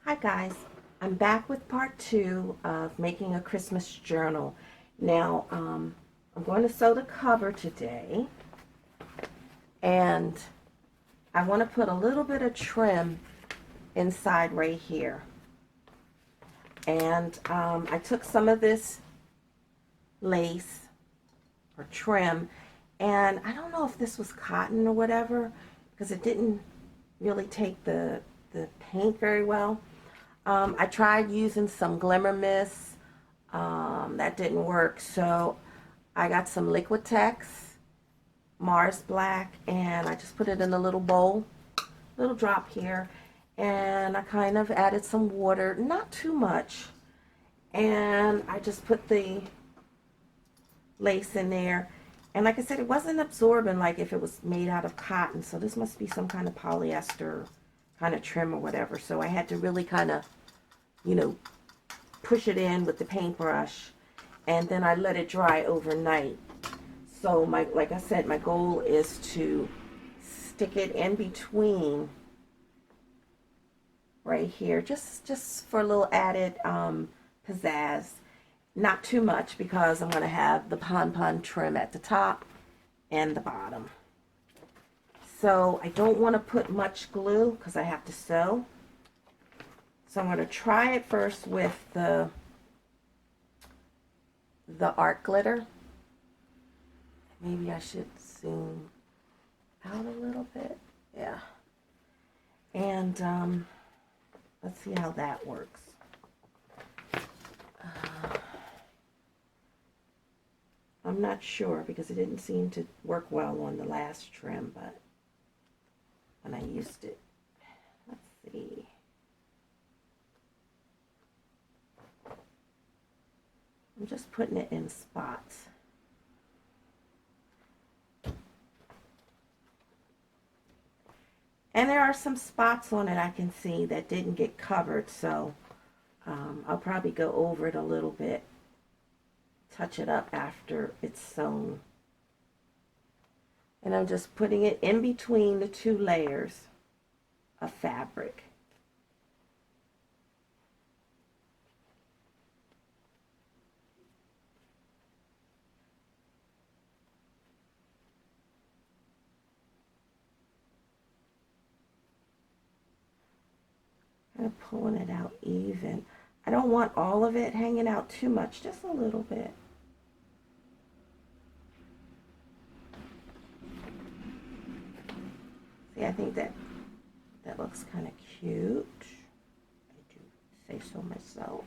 Hi guys, I'm back with part two of making a Christmas journal. Now, I'm going to sew the cover today, and I want to put a little bit of trim inside right here. And I took some of this lace or trim, and I don't know if this was cotton or whatever, because it didn't really take the paint very well. I tried using some Glimmer Mist. That didn't work. So I got some Liquitex, Mars Black, and I just put it in a little bowl, little drop here. And I kind of added some water, not too much. And I just put the lace in there. And like I said, it wasn't absorbing like if it was made out of cotton. So this must be some kind of polyester kind of trim or whatever. So I had to really kind of, push it in with the paintbrush, and then I let it dry overnight. So like I said, my goal is to stick it in between right here, just for a little added pizzazz. Not too much, because I'm going to have the pon trim at the top and the bottom. So I don't want to put much glue because I have to sew. So I'm going to try it first with the art glitter. Maybe I should zoom out a little bit. Yeah. And let's see how that works. I'm not sure because it didn't seem to work well on the last trim, but when I used it. Let's see. I'm just putting it in spots. And there are some spots on it I can see that didn't get covered, so I'll probably go over it a little bit, touch it up after it's sewn. And I'm just putting it in between the two layers of fabric. I'm pulling it out even. I don't want all of it hanging out too much, just a little bit. See, I think that looks kind of cute. I do say so myself.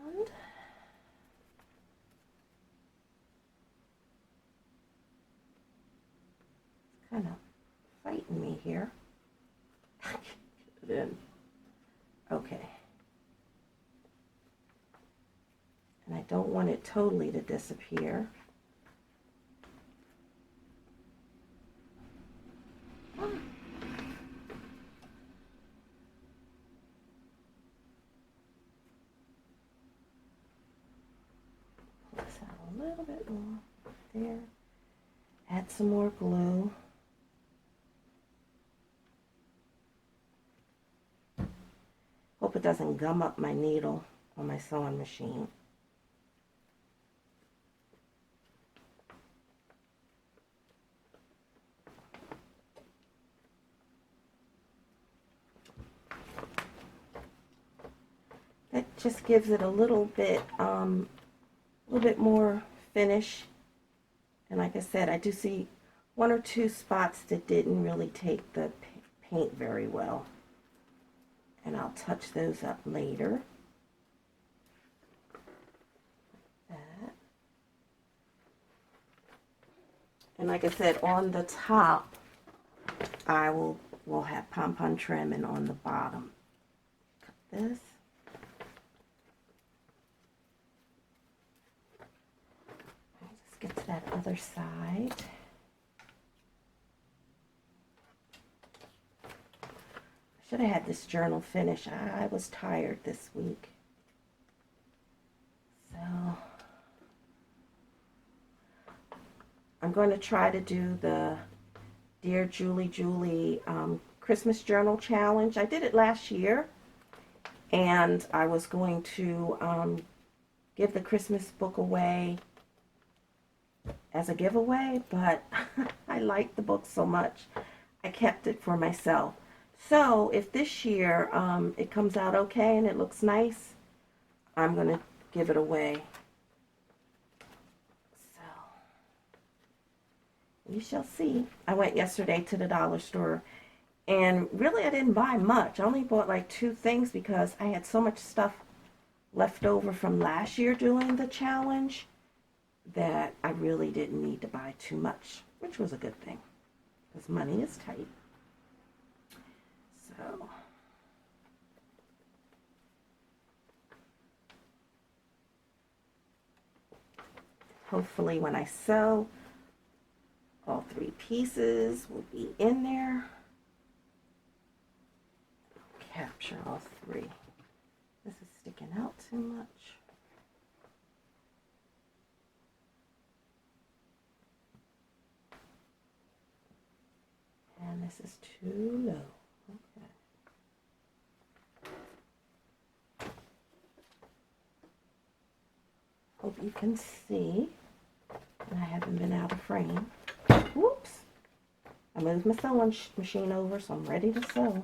And it's kind of fighting me here. Get it in. Okay. And I don't want it totally to disappear. Pull this out a little bit more. There. Add some more glue. Hope it doesn't gum up my needle on my sewing machine. That just gives it a little bit more finish. And like I said, I do see one or two spots that didn't really take the paint very well. And I'll touch those up later. Like that. And like I said, on the top, I will have pom-pom trim, and on the bottom, cut this. Let's get to that other side. Should have had this journal finished. I was tired this week. So I'm going to try to do the Dear Julie Christmas Journal Challenge. I did it last year, and I was going to give the Christmas book away as a giveaway, but I liked the book so much, I kept it for myself. So if this year it comes out okay and it looks nice, I'm going to give it away. So you shall see. I went yesterday to the dollar store, and really I didn't buy much. I only bought like 2 things because I had so much stuff left over from last year doing the challenge that I really didn't need to buy too much, which was a good thing because money is tight. So hopefully when I sew, all 3 pieces will be in there. Capture all 3. This is sticking out too much. And this is too low. Okay. Hope you can see. And I haven't been out of frame. Whoops. I moved my sewing machine over, so I'm ready to sew.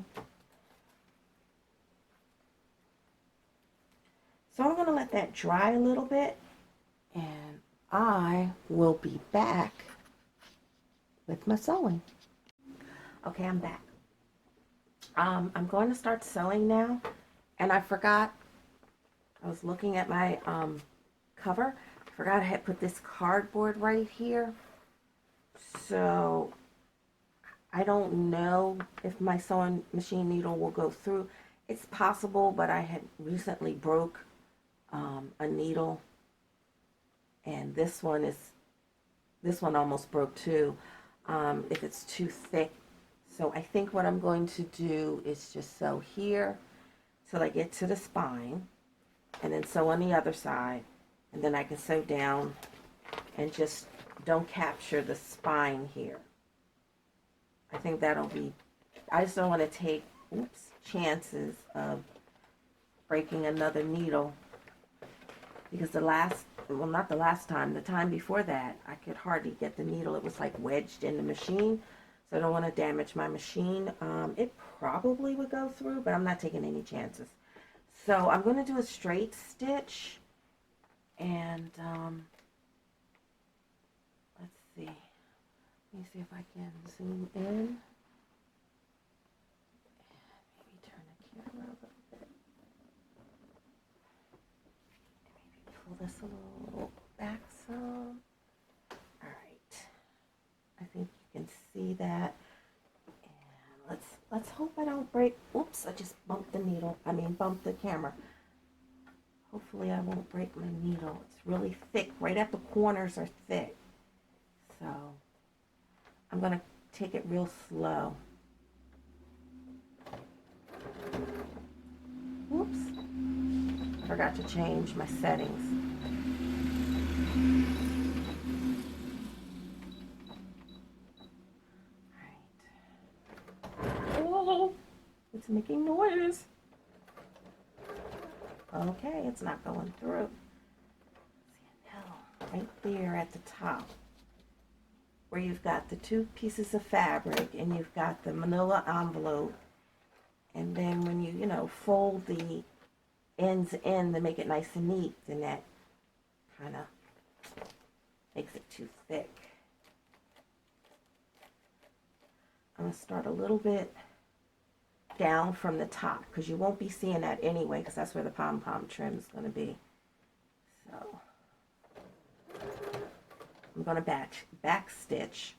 So I'm going to let that dry a little bit, and I will be back with my sewing. Okay, I'm back. I'm going to start sewing now, and I forgot, I was looking at my cover, I forgot I had put this cardboard right here, so I don't know if my sewing machine needle will go through. It's possible, but I had recently broke a needle, and this one almost broke too, if it's too thick. So I think what I'm going to do is just sew here till I get to the spine, and then sew on the other side, and then I can sew down and just don't capture the spine here. I think that'll be, I just don't want to take chances of breaking another needle, because not the last time, the time before that, I could hardly get the needle. It was like wedged in the machine. So I don't want to damage my machine. It probably would go through, but I'm not taking any chances. So I'm going to do a straight stitch, and let's see. Let me see if I can zoom in. And maybe turn the camera a little bit. Maybe pull this a little back some. All right. I think you can see that. And let's hope I don't break. Oops, I just bumped the needle. Bumped the camera. Hopefully I won't break my needle. It's really thick. Right at the corners are thick. So I'm going to take it real slow. Whoops. Forgot to change my settings. It's making noise. Okay, it's not going through. See, now, right there at the top, where you've got the 2 pieces of fabric and you've got the manila envelope, and then when you fold the ends in to make it nice and neat, then that kind of makes it too thick. I'm going to start a little bit down from the top, because you won't be seeing that anyway, because that's where the pom-pom trim is going to be. So I'm going to back stitch.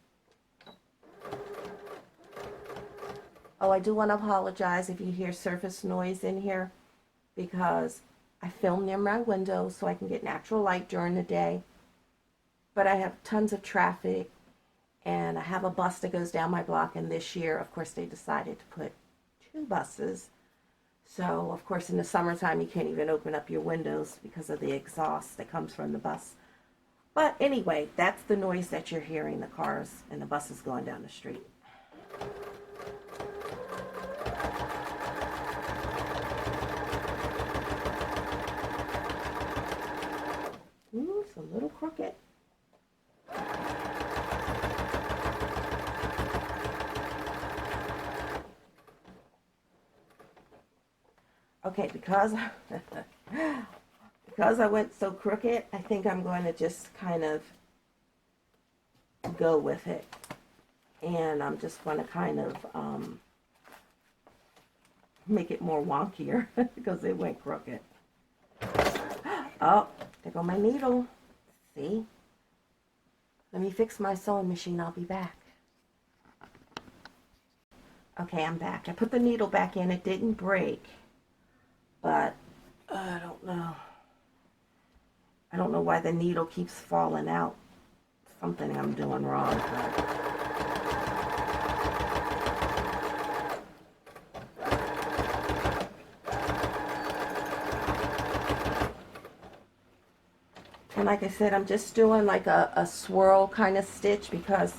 Oh, I do want to apologize if you hear surface noise in here, because I film near my window so I can get natural light during the day, but I have tons of traffic, and I have a bus that goes down my block, and this year, of course, they decided to put 2 buses. So, of course, in the summertime, you can't even open up your windows because of the exhaust that comes from the bus. But anyway, that's the noise that you're hearing, the cars and the buses going down the street. Okay, because because I went so crooked, I think I'm going to just kind of go with it. And I'm just going to kind of make it more wonkier because it went crooked. Oh, there go my needle. See? Let me fix my sewing machine. I'll be back. Okay, I'm back. I put the needle back in. It didn't break. But I don't know. I don't know why the needle keeps falling out. Something I'm doing wrong. And like I said, I'm just doing like a swirl kind of stitch because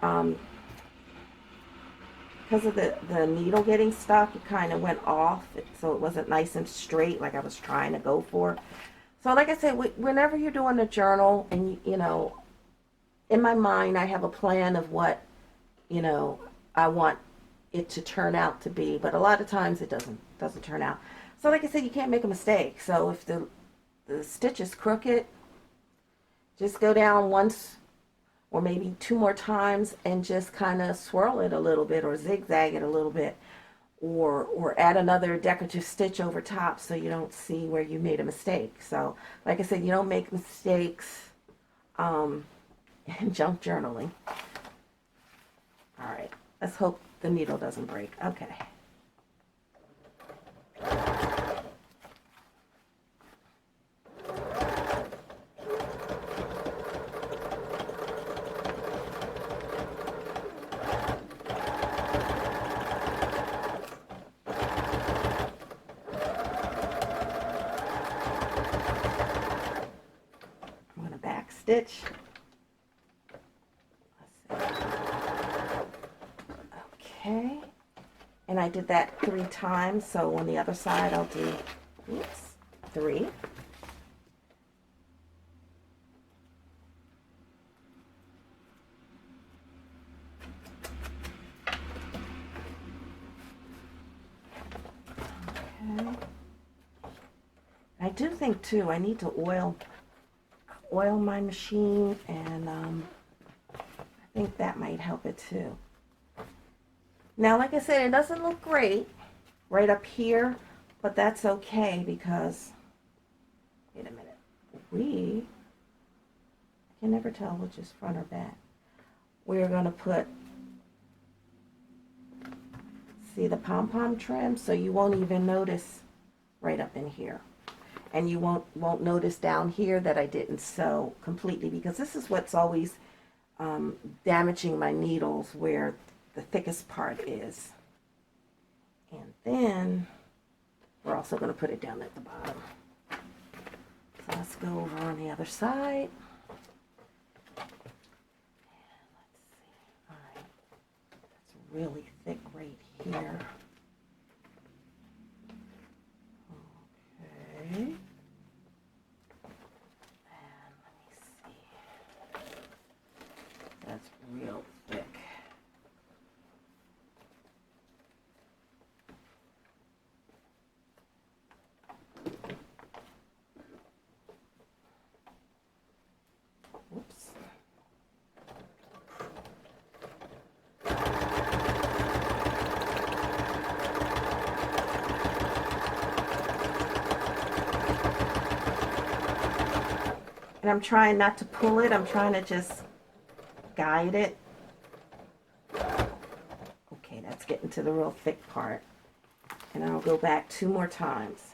of the needle getting stuck, it kind of went off, so it wasn't nice and straight like I was trying to go for. So like I said, whenever you're doing a journal, and you know, in my mind I have a plan of what, you know, I want it to turn out to be, but a lot of times it doesn't turn out. So like I said, you can't make a mistake. So if the stitch is crooked, just go down once or maybe 2 more times and just kind of swirl it a little bit or zigzag it a little bit, or add another decorative stitch over top so you don't see where you made a mistake. So like I said, you don't make mistakes in junk journaling. All right, let's hope the needle doesn't break. Okay. I'm going to back stitch. Okay, and I did that 3 times, so on the other side I'll do, 3. Okay. I do think too, I need to oil my machine, and I think that might help it too. Now, like I said, it doesn't look great right up here, but that's okay because, wait a minute, I can never tell which is front or back. We're going to put, see the pom-pom trim, so you won't even notice right up in here. And you won't notice down here that I didn't sew completely, because this is what's always damaging my needles, where the thickest part is. And then we're also going to put it down at the bottom. So let's go over on the other side. And let's see. All right. That's really thick right here. Okay. And let me see. That's real thick. Whoops. And I'm trying not to pull it, I'm trying to just guide it. Okay, that's getting to the real thick part. And I'll go back 2 more times.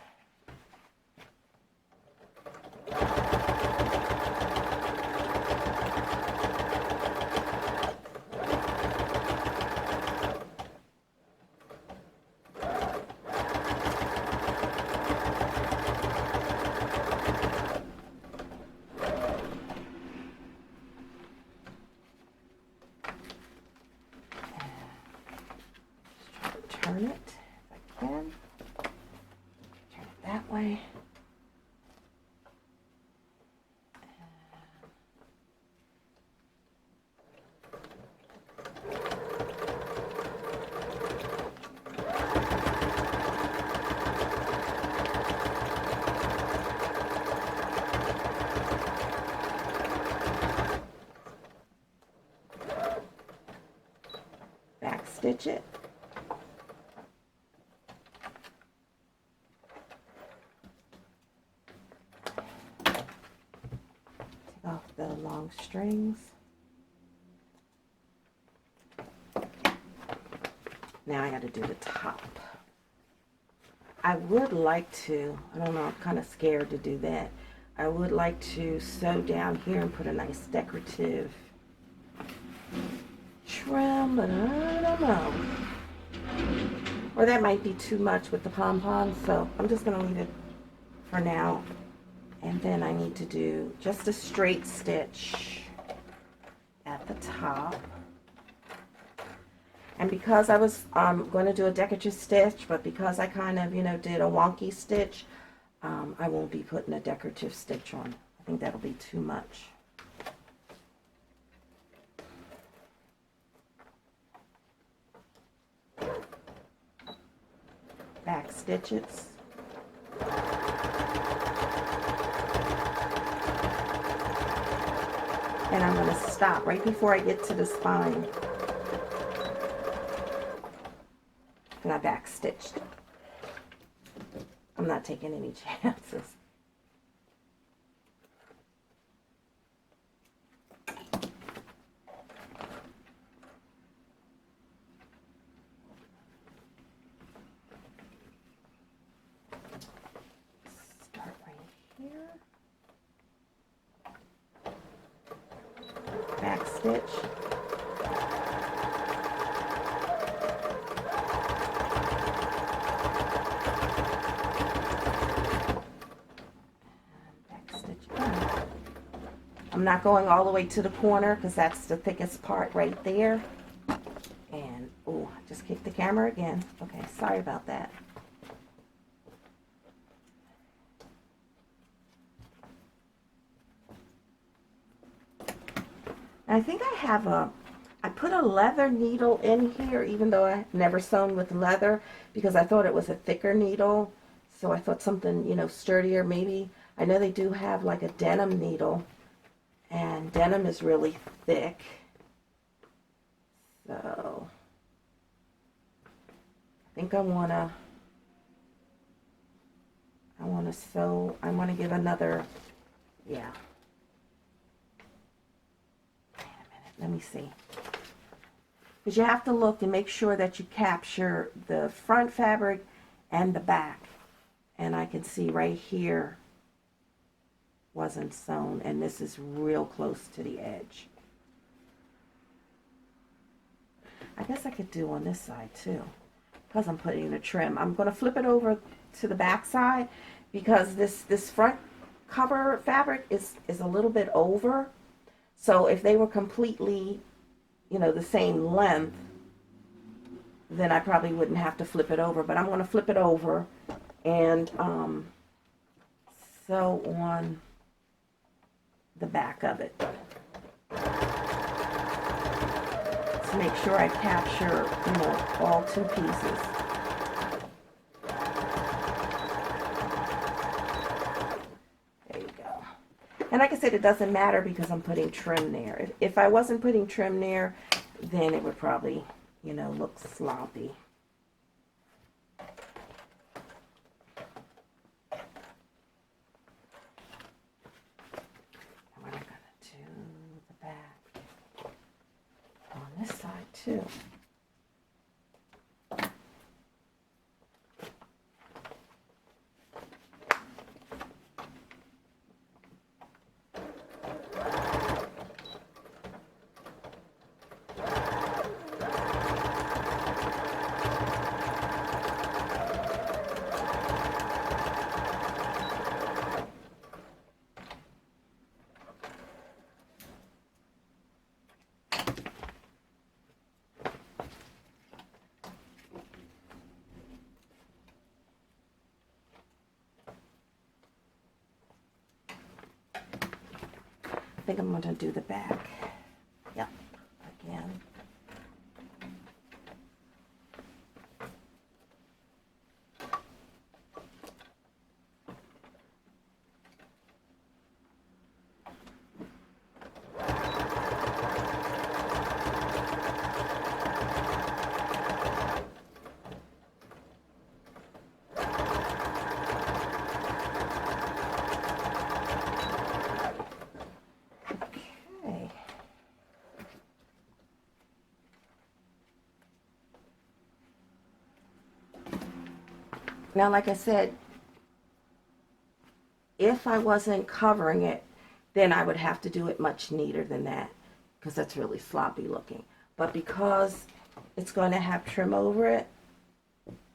Turn it if I can. Turn it that way. stitch it. Take off the long strings. Now I got to do the top. I would like to, I don't know, I'm kind of scared to do that. I would like to sew down here and put a nice decorative trim, but I don't know. Or that might be too much with the pom-poms, so I'm just going to leave it for now. And then I need to do just a straight stitch at the top. And because I was going to do a decorative stitch, but because I kind of, you know, did a wonky stitch, I won't be putting a decorative stitch on. I think that'll be too much. Back stitches. And I'm going to stop right before I get to the spine. And I back stitched. I'm not taking any chances. Start right here. Back stitch. I'm not going all the way to the corner because that's the thickest part right there. And, oh, I just kicked the camera again. Okay, sorry about that. I think I have I put a leather needle in here, even though I never sewn with leather, because I thought it was a thicker needle. So I thought something, you know, sturdier maybe. I know they do have like a denim needle. And denim is really thick, so I think I want to sew, I want to give another, yeah. Wait a minute, let me see. Because you have to look and make sure that you capture the front fabric and the back. And I can see right here wasn't sewn, and this is real close to the edge. I guess I could do on this side too, because I'm putting the trim. I'm going to flip it over to the back side because this front cover fabric is a little bit over. So if they were completely, you know, the same length, then I probably wouldn't have to flip it over. But I'm going to flip it over and sew on the back of it to make sure I capture, you know, all two pieces. There you go. And like I said, it doesn't matter because I'm putting trim there. If I wasn't putting trim there, then it would probably, you know, look sloppy. This side too. I think I'm going to do the back. Yep, again. Now, like I said, if I wasn't covering it, then I would have to do it much neater than that, because that's really sloppy looking. But because it's going to have trim over it,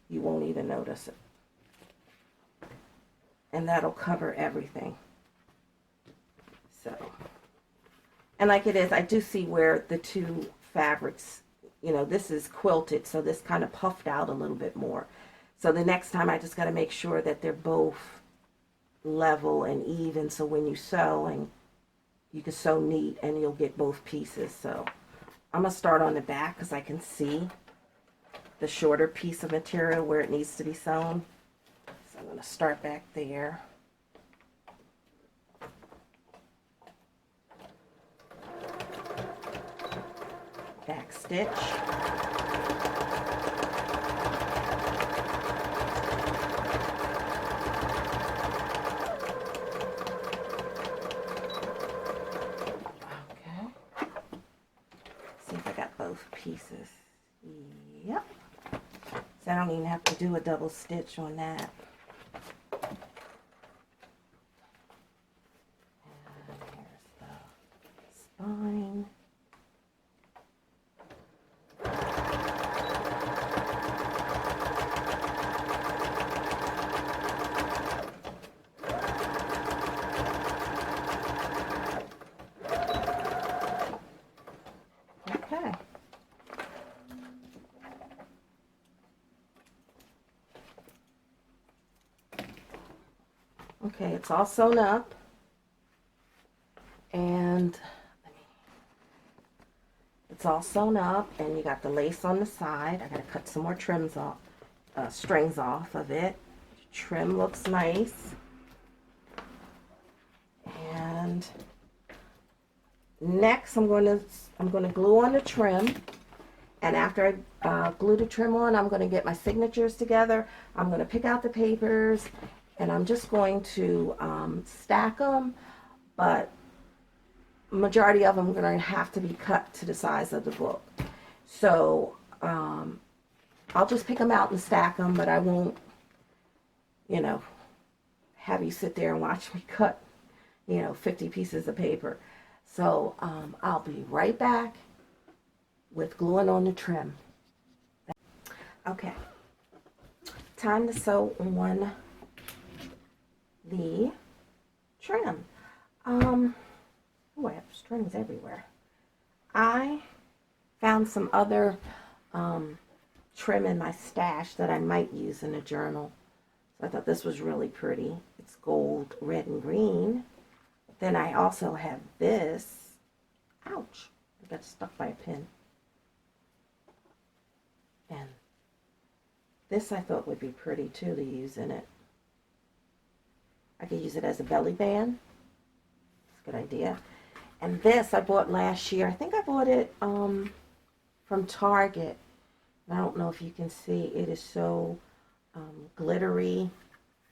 you won't even notice it. And that'll cover everything. So, and like it is, I do see where the two fabrics, you know, this is quilted, so this kind of puffed out a little bit more. So the next time I just got to make sure that they're both level and even, so when you sew, and you can sew neat and you'll get both pieces. So I'm going to start on the back because I can see the shorter piece of material where it needs to be sewn. So I'm going to start back there. Back stitch. Okay. See if I got both pieces. Yep. So I don't even have to do a double stitch on that. And here's the spine. Okay. Okay, it's all sewn up, and it's all sewn up, and you got the lace on the side. I gotta cut some more trims off, strings off of it. Trim looks nice, and next I'm gonna glue on the trim. And after I glue the trim on, I'm going to get my signatures together. I'm going to pick out the papers, and I'm just going to stack them, but majority of them are going to have to be cut to the size of the book. So I'll just pick them out and stack them, but I won't, you know, have you sit there and watch me cut, you know, 50 pieces of paper. So I'll be right back with gluing on the trim. Okay, time to sew on the trim. Oh, I have strings everywhere. I found some other trim in my stash that I might use in a journal. So I thought this was really pretty. It's gold, red, and green. Then I also have this. Ouch, I got stuck by a pin. And this I thought would be pretty too to use in it. I could use it as a belly band. It's a good idea. And this I bought last year. I think I bought it from Target. I don't know if you can see. It is so glittery.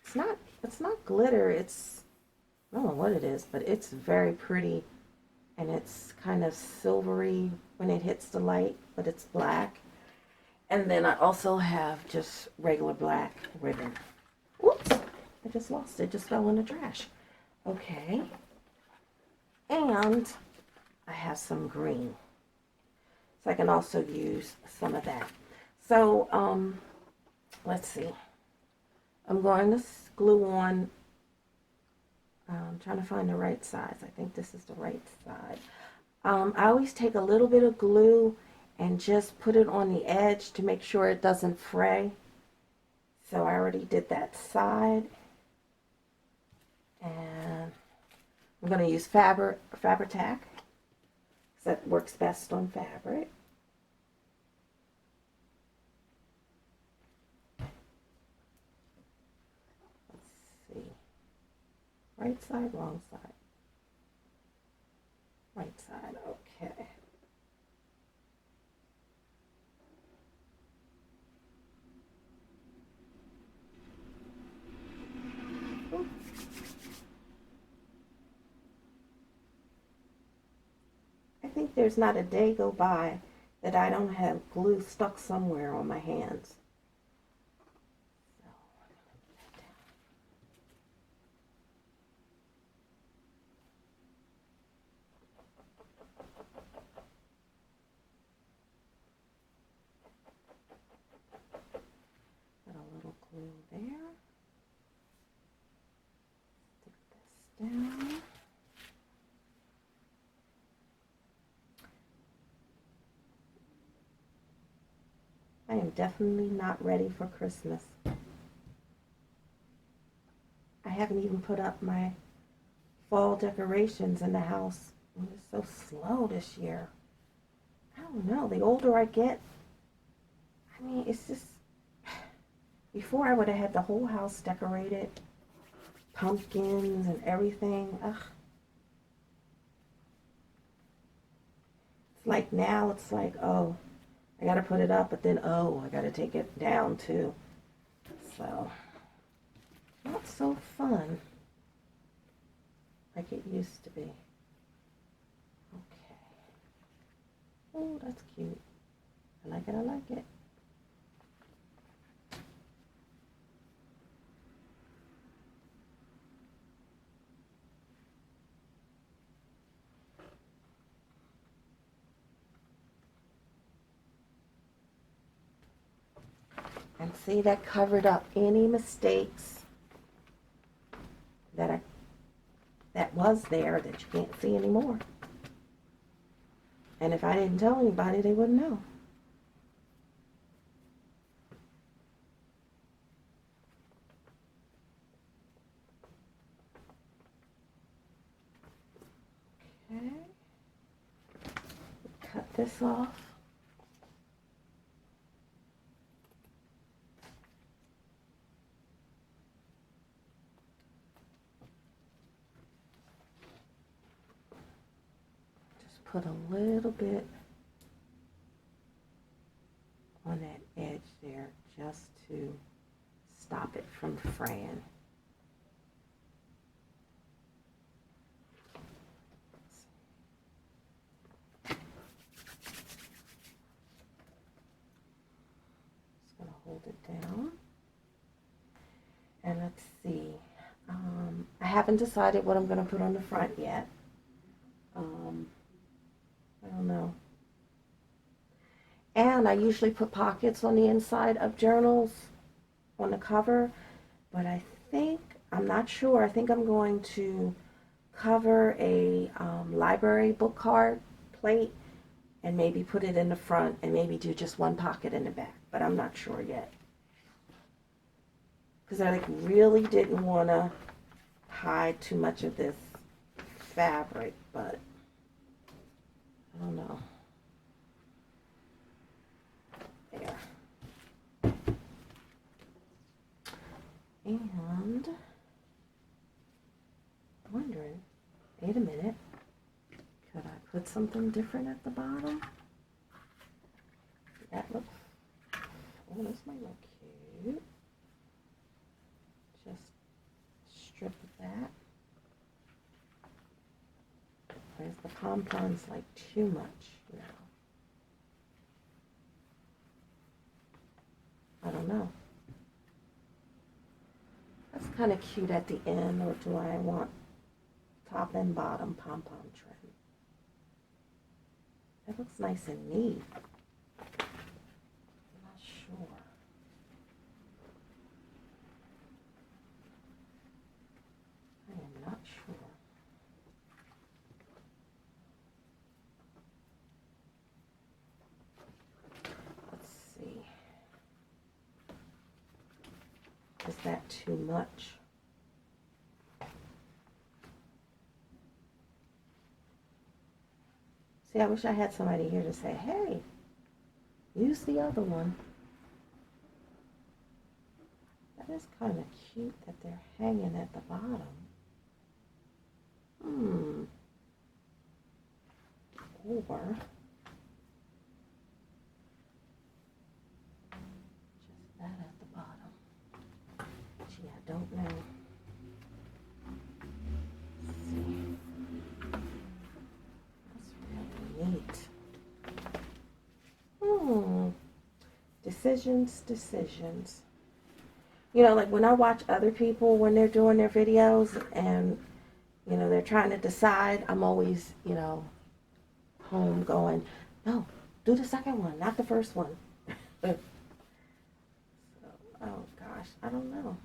It's not glitter. It's, I don't know what it is, but it's very pretty. And it's kind of silvery when it hits the light, but it's black. And then I also have just regular black ribbon. Oops, I just lost it. It just fell in the trash. Okay. And I have some green. So I can also use some of that. So, let's see. I'm going to glue on, I'm trying to find the right size. I think this is the right side. I always take a little bit of glue and just put it on the edge to make sure it doesn't fray. So I already did that side. And I'm going to use Fabri-Tac, because that works best on fabric. Let's see. Right side, wrong side. Right side, okay. I think there's not a day go by that I don't have glue stuck somewhere on my hands. So I am definitely not ready for Christmas. I haven't even put up my fall decorations in the house. I'm just so slow this year. I don't know. The older I get, I mean, it's just, before I would have had the whole house decorated, pumpkins and everything. Ugh. It's like now it's like, oh, I gotta put it up, but then, oh, I gotta take it down too. So, not so fun like it used to be. Okay. Oh, that's cute. I like it, I like it. And see, that covered up any mistakes that was there that you can't see anymore. And if I didn't tell anybody, they wouldn't know. Okay. Cut this off. Put a little bit on that edge there just to stop it from fraying. Just going to hold it down. And let's see. I haven't decided what I'm going to put on the front yet. I don't know. And I usually put pockets on the inside of journals on the cover, but I'm not sure. I think I'm going to cover a library book card plate and maybe put it in the front and maybe do just one pocket in the back, but I'm not sure yet. Because I really didn't want to hide too much of this fabric, but I don't know. There. And I'm wondering, wait a minute, could I put something different at the bottom? That looks, oh, this might look cute. Just strip of that. Whereas the pompon's like too much now. I don't know. That's kind of cute at the end, or do I want top and bottom pom-pom trim? That looks nice and neat. I'm not sure. I am not sure. Let's see. Is that too much? See, I wish I had somebody here to say, hey, use the other one. That is kind of cute that they're hanging at the bottom. Or just that at the bottom. Gee, I don't know. Let's see. That's really neat. Decisions. You know, like when I watch other people when they're doing their videos and, you know, they're trying to decide, I'm always, you know, home going, no, do the second one, not the first one. So, oh gosh, I don't know.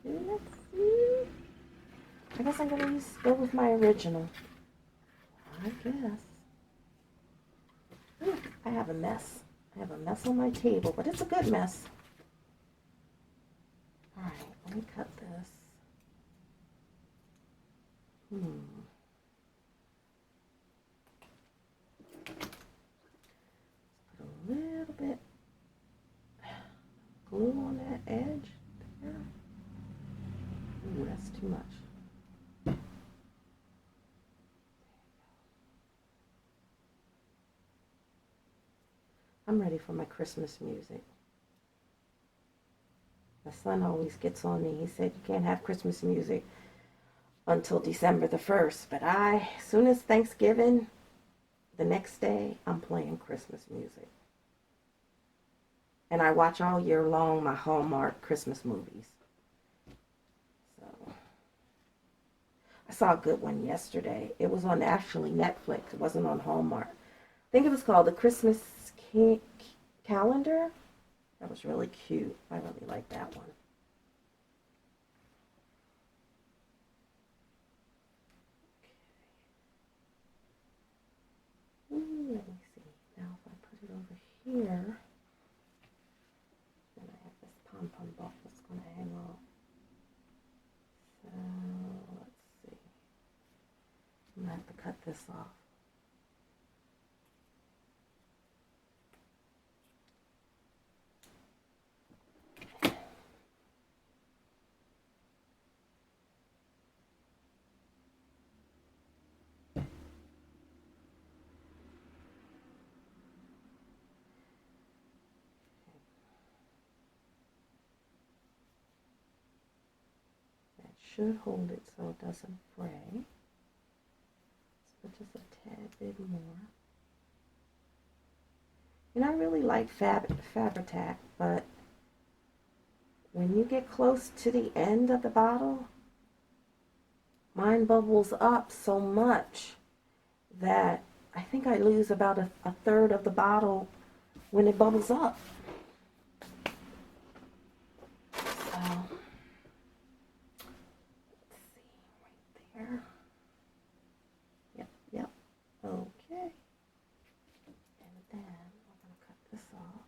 Let's see. I guess I'm going to go with my original. I guess. Ooh, I have a mess. I have a mess on my table, but it's a good mess. All right, let me cut this. Put a little bit glue on that edge there. Ooh, that's too much. I'm ready for my Christmas music. My son always gets on me. He said you can't have Christmas music until December the 1st. But as soon as Thanksgiving, the next day, I'm playing Christmas music. And I watch all year long my Hallmark Christmas movies. So, I saw a good one yesterday. It was on actually Netflix. It wasn't on Hallmark. I think it was called The Christmas Calendar. That was really cute. I really liked that one. Okay. Let me see. Now if I put it over here, then I have this pom-pom ball that's going to hang off. So let's see. I'm going to have to cut this off. Should hold it so it doesn't fray. So just a tad bit more. And I really like Fabri-Tac, but when you get close to the end of the bottle, mine bubbles up so much that I think I lose about a third of the bottle when it bubbles up. So Yep. Okay. And then I'm going to cut this off.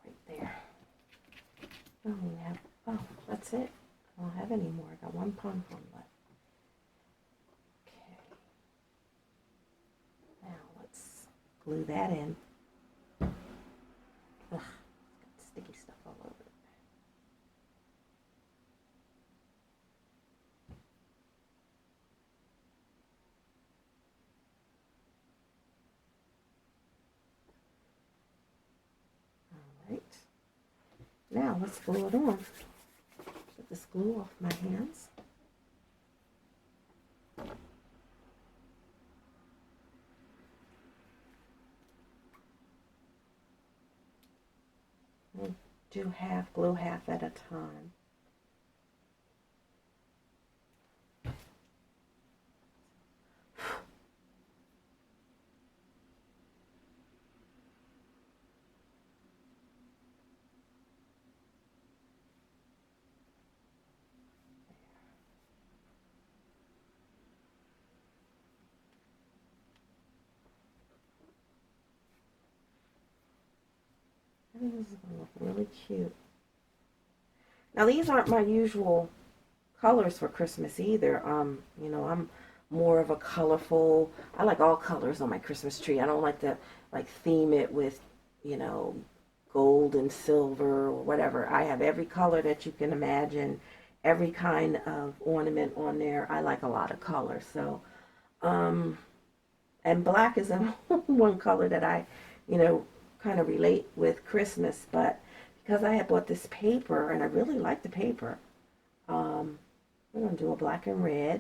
Right there. Oh, that's it. I don't have any more. I got one pom-pom left. Okay. Now let's glue that in. Ugh, got sticky stuff all over it. All right. Now let's glue it on. Get this glue off my hands. We'll do glue half at a time. This is going to look really cute. Now these aren't my usual colors for Christmas either. You know, I'm more of a colorful. I like all colors on my Christmas tree. I don't like to theme it with, you know, gold and silver or whatever. I have every color that you can imagine, every kind of ornament on there. I like a lot of color. So, and black is one color that I, you know, kind of relate with Christmas, but because I had bought this paper and I really like the paper, we're going to do a black and red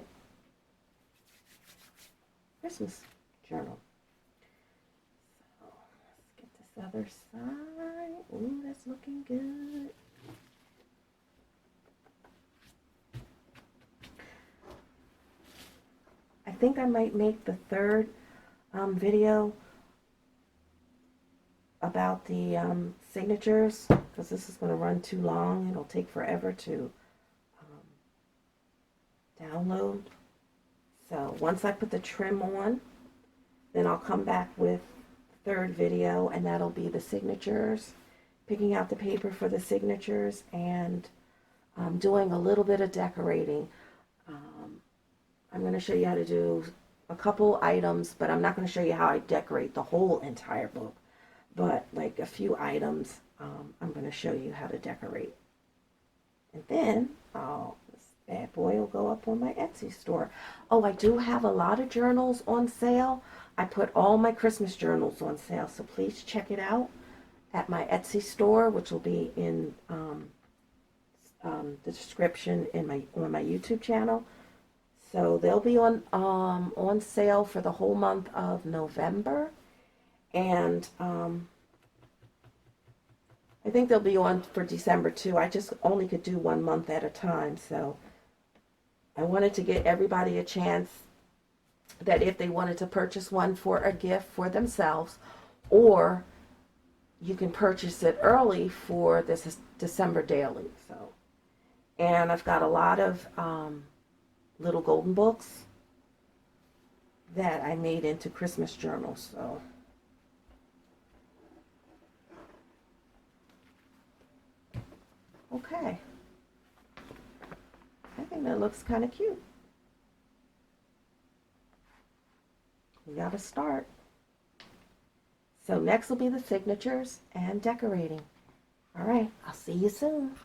Christmas journal. So let's get this other side. Ooh, that's looking good. I think I might make the third video a about the signatures, because this is going to run too long. It'll take forever to download. So once I put the trim on, then I'll come back with the third video, and that'll be the signatures, picking out the paper for the signatures, and doing a little bit of decorating. I'm going to show you how to do a couple items, but I'm not going to show you how I decorate the whole entire book. But like a few items, I'm going to show you how to decorate. And then this bad boy will go up on my Etsy store. Oh, I do have a lot of journals on sale. I put all my Christmas journals on sale, so please check it out at my Etsy store, which will be in the description on my YouTube channel. So they'll be on sale for the whole month of November, and I think they'll be on for December too. I just only could do 1 month at a time, so I wanted to get everybody a chance that if they wanted to purchase one for a gift for themselves, or you can purchase it early for this December daily. So, and I've got a lot of little golden books that I made into Christmas journals. So okay, I think that looks kind of cute. We gotta start. So next will be the signatures and decorating. All right, I'll see you soon.